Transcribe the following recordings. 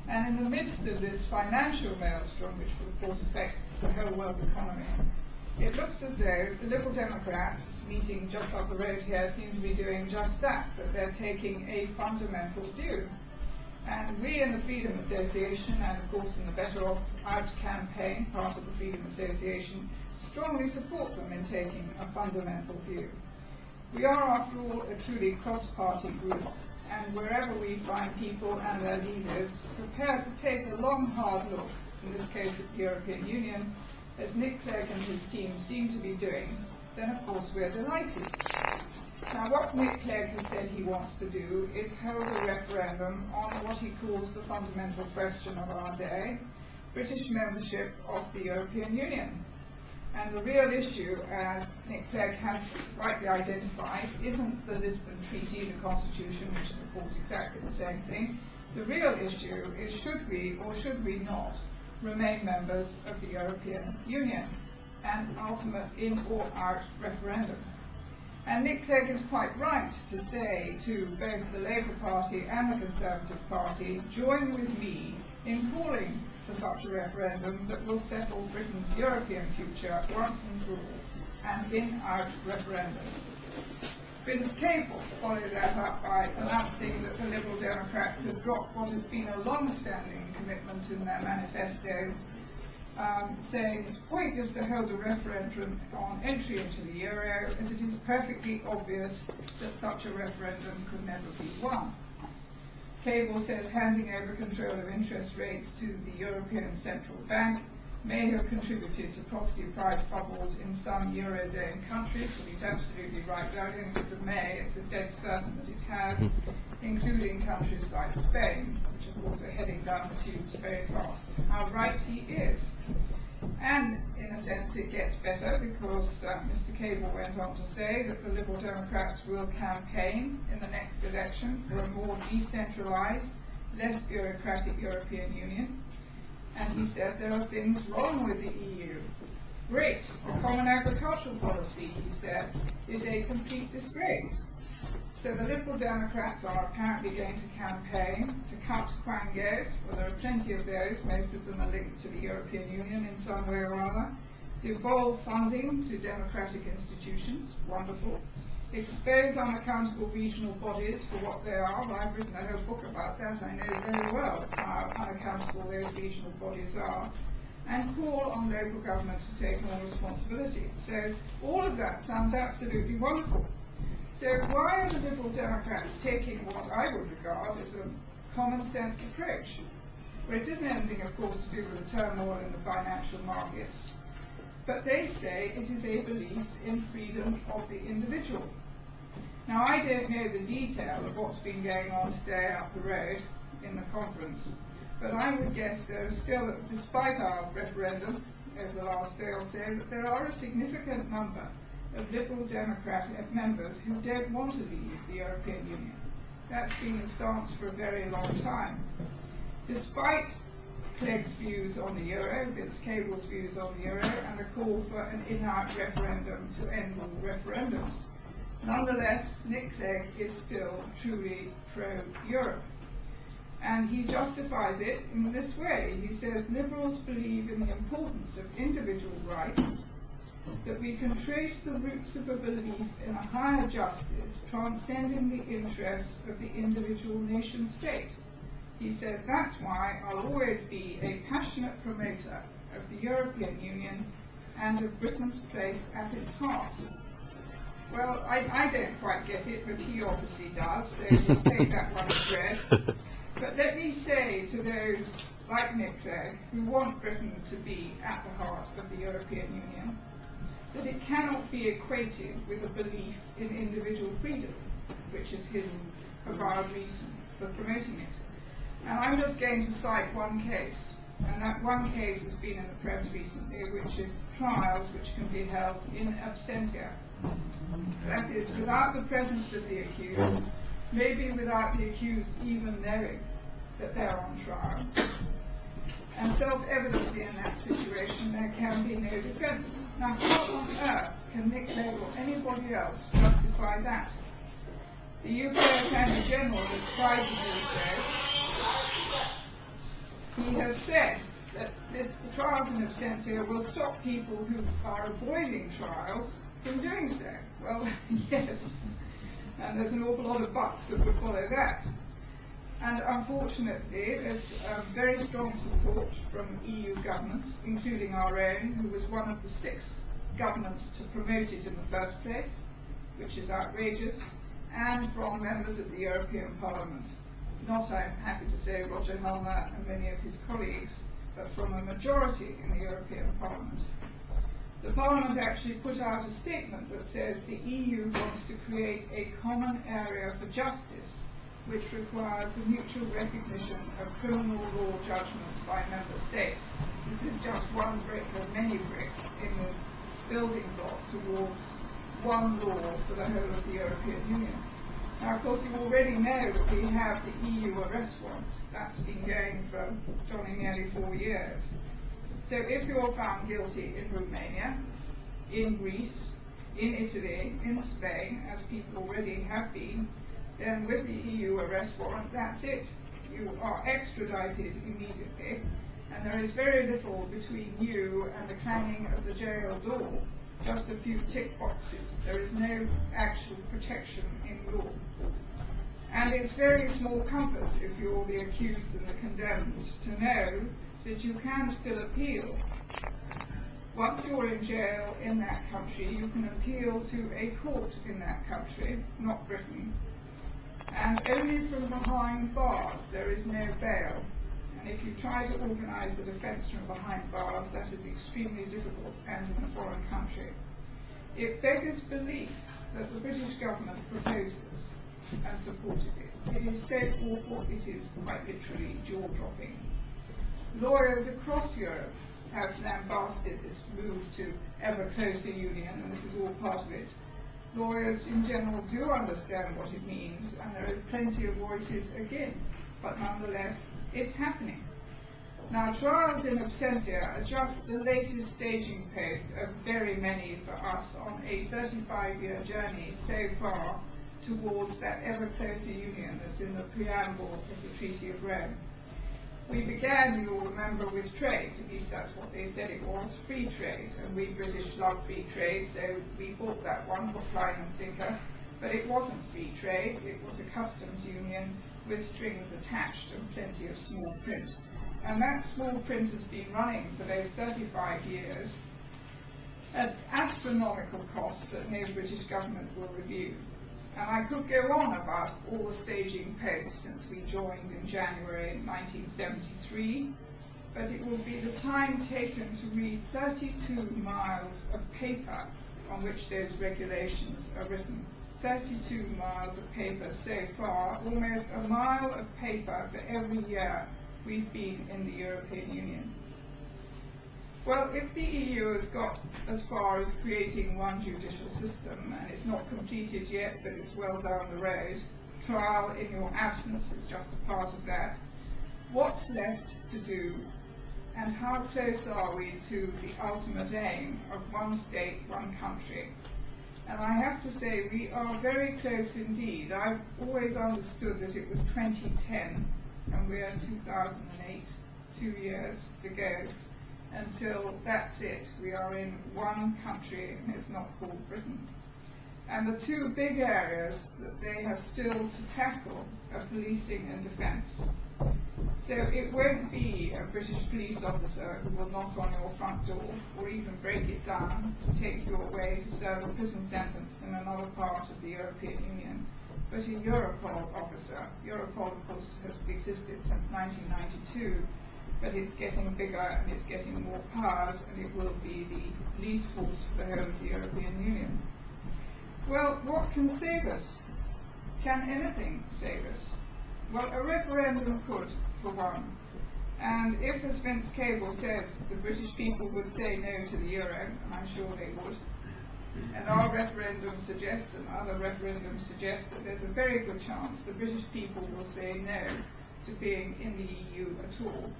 And in the midst of this financial maelstrom, which will of course affect the whole world economy, it looks as though the Liberal Democrats, meeting just up the road here, seem to be doing just that they're taking a fundamental view. And we in the Freedom Association, and of course in the Better Off Out campaign, part of the Freedom Association, strongly support them in taking a fundamental view. We are, after all, a truly cross-party group, and wherever we find people and their leaders prepared to take a long, hard look, in this case at the European Union, as Nick Clegg and his team seem to be doing, then of course we're delighted. Now what Nick Clegg has said he wants to do is hold a referendum on what he calls the fundamental question of our day, British membership of the European Union. And the real issue, as Nick Clegg has rightly identified, isn't the Lisbon Treaty, the Constitution, which is of course exactly the same thing. The real issue is should we or should we not remain members of the European Union, an ultimate in or out referendum. And Nick Clegg is quite right to say to both the Labour Party and the Conservative Party, join with me in calling for such a referendum that will settle Britain's European future once and for all, an in-out referendum. Vince Cable followed that up by announcing that the Liberal Democrats had dropped what has been a long-standing commitment in their manifestos, saying its point is to hold a referendum on entry into the euro, as it is perfectly obvious that such a referendum could never be won. Cable says handing over control of interest rates to the European Central Bank may have contributed to property price bubbles in some Eurozone countries, but he's absolutely right. I don't think it's a may, it's a dead certain that it has, including countries like Spain, which of course are heading down the tubes very fast. How right he is. And in a sense it gets better because Mr. Cable went on to say that the Liberal Democrats will campaign in the next election for a more decentralised, less bureaucratic European Union. And he said there are things wrong with the EU. Great, the common agricultural policy, he said, is a complete disgrace. So the Liberal Democrats are apparently going to campaign to cut quangos, well there are plenty of those, most of them are linked to the European Union in some way or other, devolve funding to democratic institutions, wonderful, expose unaccountable regional bodies for what they are. I've written a whole book about that. I know very well how unaccountable those regional bodies are, and call on local governments to take more responsibility. So all of that sounds absolutely wonderful. So why are the Liberal Democrats taking what I would regard as a common sense approach? Well, it isn't anything, of course, to do with the turmoil in the financial markets, but they say it is a belief in freedom of the individual. Now, I don't know the detail of what's been going on today up the road in the conference, but I would guess there are still, despite our referendum over the last day or so, that there are a significant number of Liberal Democratic members who don't want to leave the European Union. That's been the stance for a very long time. Despite Clegg's views on the euro, Vince Cable's views on the euro, and a call for an in-out referendum to end all referendums. Nonetheless, Nick Clegg is still truly pro-Europe. And he justifies it in this way. He says, Liberals believe in the importance of individual rights, that we can trace the roots of a belief in a higher justice transcending the interests of the individual nation state. He says that's why I'll always be a passionate promoter of the European Union and of Britain's place at its heart. Well, I don't quite get it, but he obviously does, so we'll take that one as read. But let me say to those like Nick Clegg who want Britain to be at the heart of the European Union, that it cannot be equated with a belief in individual freedom, which is his avowed reason for promoting it. And I'm just going to cite one case, and that one case has been in the press recently, which is trials which can be held in absentia. That is, without the presence of the accused, maybe without the accused even knowing that they're on trial. And self-evidently in that situation, there can be no defence. Now, how on earth can Nick Clegg or anybody else justify that? The UK Attorney General has tried to do so. he has said that the trials in absentia will stop people who are avoiding trials from doing so. Well, yes, and there's an awful lot of buts that would follow that. And unfortunately, there's very strong support from EU governments, including our own, who was one of the 6 governments to promote it in the first place, which is outrageous, and from members of the European Parliament. Not, I'm happy to say, Roger Helmer and many of his colleagues, but from a majority in the European Parliament. The Parliament actually put out a statement that says the EU wants to create a common area for justice, which requires the mutual recognition of criminal law judgments by member states. This is just one brick of many bricks in this building block towards one law for the whole of the European Union. Now, of course, you already know that we have the EU arrest warrant. That's been going for nearly 4 years. So if you're found guilty in Romania, in Greece, in Italy, in Spain, as people already have been, then with the EU arrest warrant, that's it. You are extradited immediately, and there is very little between you and the clanging of the jail door, just a few tick boxes. There is no actual protection in law. And it's very small comfort, if you're the accused and the condemned, to know that you can still appeal. Once you're in jail in that country, you can appeal to a court in that country, not Britain. And only from behind bars. There is no bail. And if you try to organise a defence from behind bars, that is extremely difficult, and in a foreign country. It beggars belief that the British government proposed this and supported it. It is so awful, it is quite literally jaw-dropping. Lawyers across Europe have lambasted this move to ever closer union, and this is all part of it. Lawyers in general do understand what it means, and there are plenty of voices again, but nonetheless, it's happening. Now, trials in absentia are just the latest staging post of very many for us on a 35-year journey so far towards that ever closer union that's in the preamble of the Treaty of Rome. We began, you'll remember, with trade, at least that's what they said it was, free trade, and we British love free trade, so we bought that one, hook, line and sinker, but it wasn't free trade, it was a customs union with strings attached and plenty of small print. And that small print has been running for those 35 years at astronomical costs that no British government will review. And I could go on about all the staging posts since we joined in January 1973, but it will be the time taken to read 32 miles of paper on which those regulations are written. 32 miles of paper so far, almost a mile of paper for every year we've been in the European Union. Well, if the EU has got as far as creating one judicial system, and it's not completed yet, but it's well down the road, trial in your absence is just a part of that, what's left to do, and how close are we to the ultimate aim of one state, one country? And I have to say, we are very close indeed. I've always understood that it was 2010, and we're in 2008, 2 years to go. Until that's it, we are in one country, and it's not called Britain. And the 2 big areas that they have still to tackle are policing and defence. So it won't be a British police officer who will knock on your front door, or even break it down to take you away to serve a prison sentence in another part of the European Union, but a Europol officer. Europol, of course, has existed since 1992. But it's getting bigger and it's getting more powers, and it will be the police force for the whole of the European Union. Well, what can save us? Can anything save us? Well, a referendum could, for one. And if, as Vince Cable says, the British people would say no to the euro, and I'm sure they would, and our referendum suggests, and other referendums suggest, that there's a very good chance the British people will say no to being in the EU at all.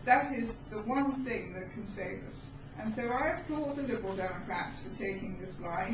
That is the one thing that can save us. And so I applaud the Liberal Democrats for taking this line.